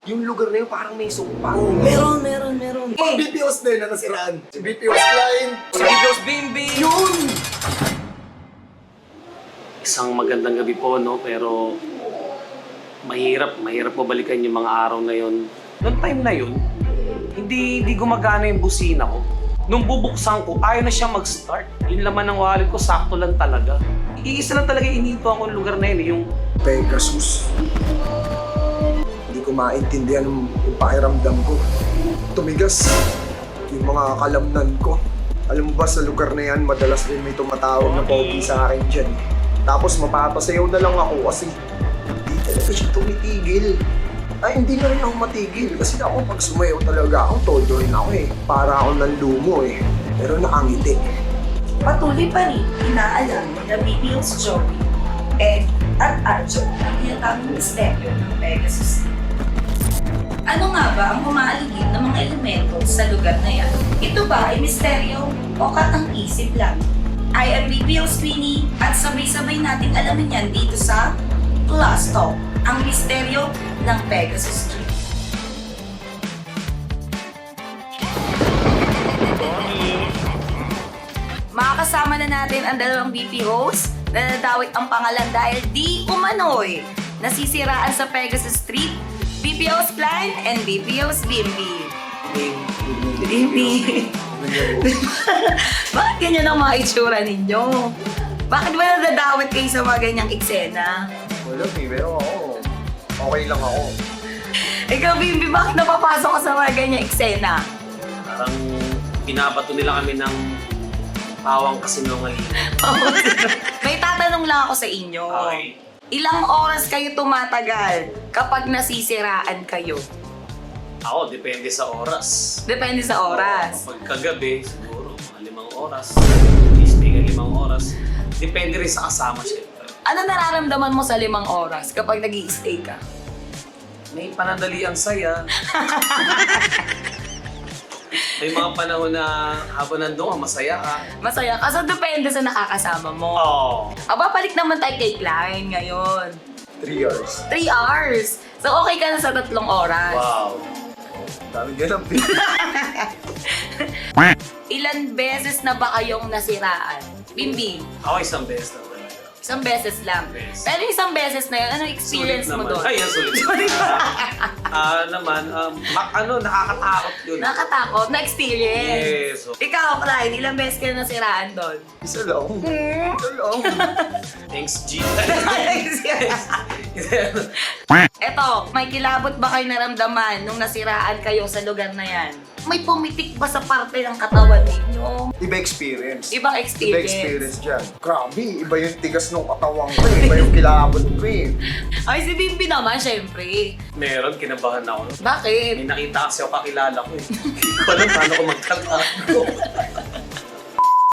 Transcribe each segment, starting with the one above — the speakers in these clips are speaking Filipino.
Yung lugar na yun parang may sumpang. Meron. Mga BPOs din na nasiraan. Si BPOs Klein. Si Bigos Bimbi! Yun! Isang magandang gabi po, no? Pero mahirap po balikan yung mga araw na yun. Noong time na yun, hindi gumagana yung busina ko. Nung bubuksan ko, ayaw na siya mag-start. Yung laman ng wallet ko, sakto lang talaga. Iisa lang talaga inihintuan ko yung lugar na yun, yung Pegasus. Hindi ko maintindihan yung pakiramdam ko. Tumigas yung mga kalamnan ko. Alam mo ba sa lugar na yan, madalas rin may tumatawag na pogi sa akin dyan. Tapos mapapasayaw na lang ako kasi hindi talaga siya tumitigil. Ay, hindi na rin ako matigil kasi ako pag sumayaw talaga ako, todo rin ako eh. Para ako nanlumo eh. Pero nakangiti. Patuloy pa rin inaalam na BPO's Joey, Ed at Arjo ang tinatawag misteryo ng Pegasus. Ano nga ba ang humaaligid ng mga elemento sa lugar na yan? Ito ba ay misteryo o katang-isip lang? I am BPO's Queenie at sabay-sabay natin alamin yan dito sa Plus Talk, ang misteryo ng Pegasus Street. Makakasama na natin ang dalawang BPOs na nadawit ang pangalan dahil di umano'y nasisiraan sa Pegasus Street, BPO's Klein and BPO's Bimbi. Bimbi. Bakit ganyan ang mga itsura ninyo? Bakit ba nadadawit kayo sa mga ganyang eksena? Wala pero ako. Okay lang ako. Ikaw, Bimbi, bakit napapasok ka sa mga ganyang eksena? parang pinabato nila kami ng pawang kasinungalingan. May tatanong lang ako sa inyo. Okay. Ilang oras kayo tumatagal kapag nasisiraan kayo? Ako, depende sa oras. Depende sa oras. Kapag kagabi, siguro mga 5 oras. Tuesday ka 5 oras. Depende rin sa kasama, syempre. Ano nararamdaman mo sa 5 oras kapag nag-i-stay ka? May panandali ang saya. May mga panahon na habang nandun ka, masaya ka. Masaya ka. So, depende sa nakakasama mo. Oo. Aba, balik naman tayo kay Klein ngayon. 3 hours. 3 hours. So, okay ka na sa 3 oras. Wow. Dami ganap. Ilan beses na ba kayong nasiraan? Bimbi, Ako isang beses na talaga. isang beses lang. Beses. Pero yung isang beses na yun, anong experience Sulit mo naman. doon? Ay, yan, sulit. Nakakatakot yun. Nakatakot na experience. Yes. So, Ikaw, Klein, ilang beses ka na nasiraan doon? Isa lang. Isa lang. thanks, G. Eto, may kilabot ba kayo naramdaman nung nasiraan kayo sa lugar na yan? May pumitik ba sa parte ng katawan ninyo? Iba experience. Ibang Iba experience. experience dyan. Grabe, iba yung tigas ng katawan ko eh. Iba yung kilabot ko eh. Ay, si Bimbi naman, syempre. Meron, kinabahan ako. Bakit? May nakita kasi ako kakilala ko eh. Hindi ko alam paano ko magtatago.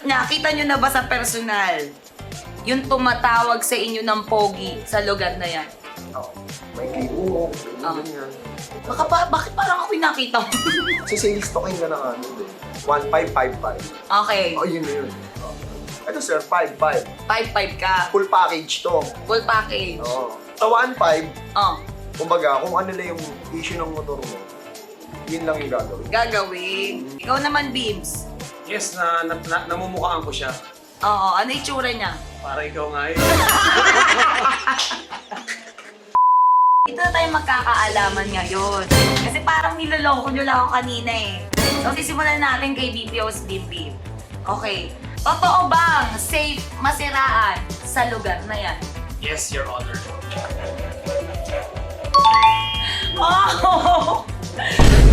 Nakita nyo na ba sa personal yung tumatawag sa inyo ng pogi sa lugar na yan? Oh, may kibo. Ah. Ganyan. Bakit parang ako nakita mo? Si sales talking ka na ano din. 1555. Okay, Oh, yun na yun. Oh. Ito sir, 55. 5-5 ka. Full package to. Full package. Oh. Sa 15, Oh, kumbaga, kung ano lang yung issue ng motor mo, yun lang yung gagawin. gagawin. Ikaw naman, Beams. Yes, namumukhaan ko siya. Oo, ano itsura niya? Para ikaw nga eh. Dito na tayo magkakaalaman ngayon. Kasi parang niloloko nyo lang ako kanina eh. So, sisimulan natin kay BPO's Bimbi. Okay. Totoo bang safe masiraan sa lugar na yan? Yes, Your Honor. Oh!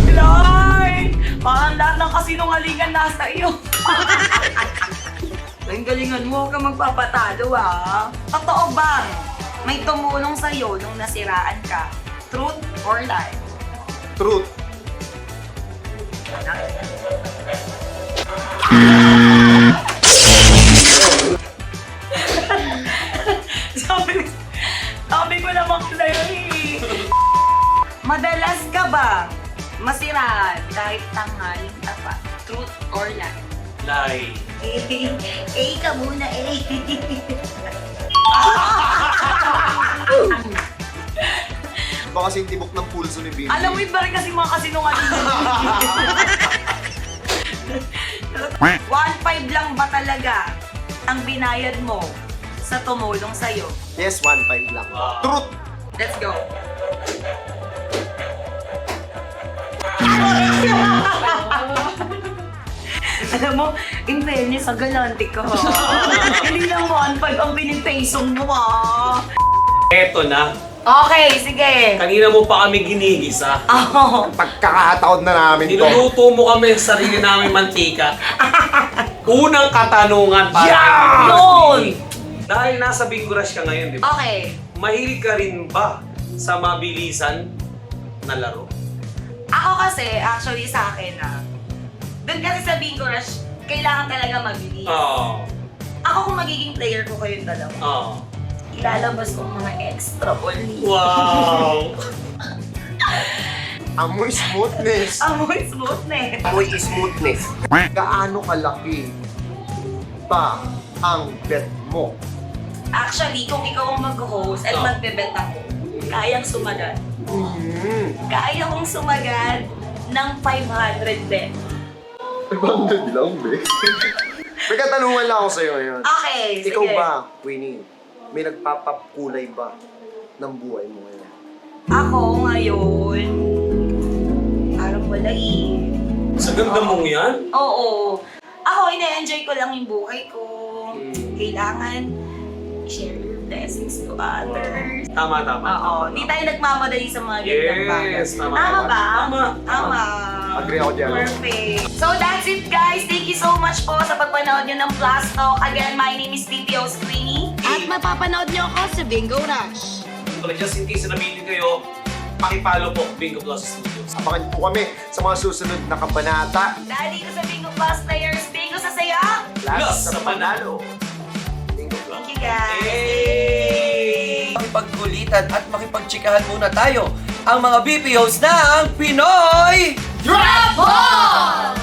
Lai! Parang lahat ng kasinungalingan nasa iyo. Ang galingan mo, huwag ka magpapatalo ah. Totoo bang may tumulong sa'yo nung nasiraan ka? Truth or lie? Truth. Sabi ko naman sa'yo eh. Madalas ka ba masiraan kahit tanghaling tapat? Truth or lie? Lie. Ka muna eh. Iba kasi yung tibok ng pulso ni Bibi. Alam mo, iba rin kasi mga kasinungaling. 1.5 lang ba talaga ang binayad mo sa tumulong sa'yo? Yes, 1.5 lang. Truth! Let's go. Alam mo, in fairness, ang galante ka. Hindi lang 1.5 ang pinipasong mo, Eto na. Okay, sige. Kanina mo pa kami ginigisa. Oh. Pagkakataon na namin to. Niluluto mo kami sa sarili namin mantika. Unang katanungan para Yeah! Yun! Dahil nasa Bingo Rush ka ngayon, di ba? Okay. Mahilig ka rin ba sa mabilisan na laro? Ako kasi, actually sa akin doon kasi sa Bingo Rush, kailangan talaga mabilis. Oo. Ako kung magiging player ko kayong dalawa, Oo. ilalabas ko ang mga extra ball ni. Wow! Amoy smoothness. Amoy smoothness. Amoy smoothness. Gaano kalaki pa ang bet mo? Actually, kung ikaw ang mag-host at Oh. magbe-bet ako, kayang sumagat. Mm. Kaya kong sumagat ng 500 bet. 500 lang, be. May katanungan lang ako sa'yo ngayon. Okay, sige. Ikaw ba, Queenie, may nagpapapkulay ba ng buhay mo ngayon? Ako ngayon, parang wala Sa ganda mong yan? Oo. Ako, ina-enjoy ko lang yung buhay ko. Kailangan share your blessings to others. Tama. Oo. Hindi tayo nagmamadali sa mga ganitong bagay. Yes, tama. Tama ba? Tama. Agree ako dyan. Perfect. So that's it, guys. Thank you so much po sa pagpanood nyo ng Plus Talk. Again, my name is BPO's Queenie. At mapapanood niyo ako sa Bingo Rush. So, just in case na nabili kayo, pakipalo po Bingo Plus Studios. Abangan po kami sa mga susunod na kabanata. Dahil dito sa Bingo Plus Players, Bingo sa saya. Plus sa panalo. Bingo Plus. Thank you, guys. Hey! Makipagkulitan at makipagtsikahan muna tayo ang mga BPOs ng Pinoy Drop Ball!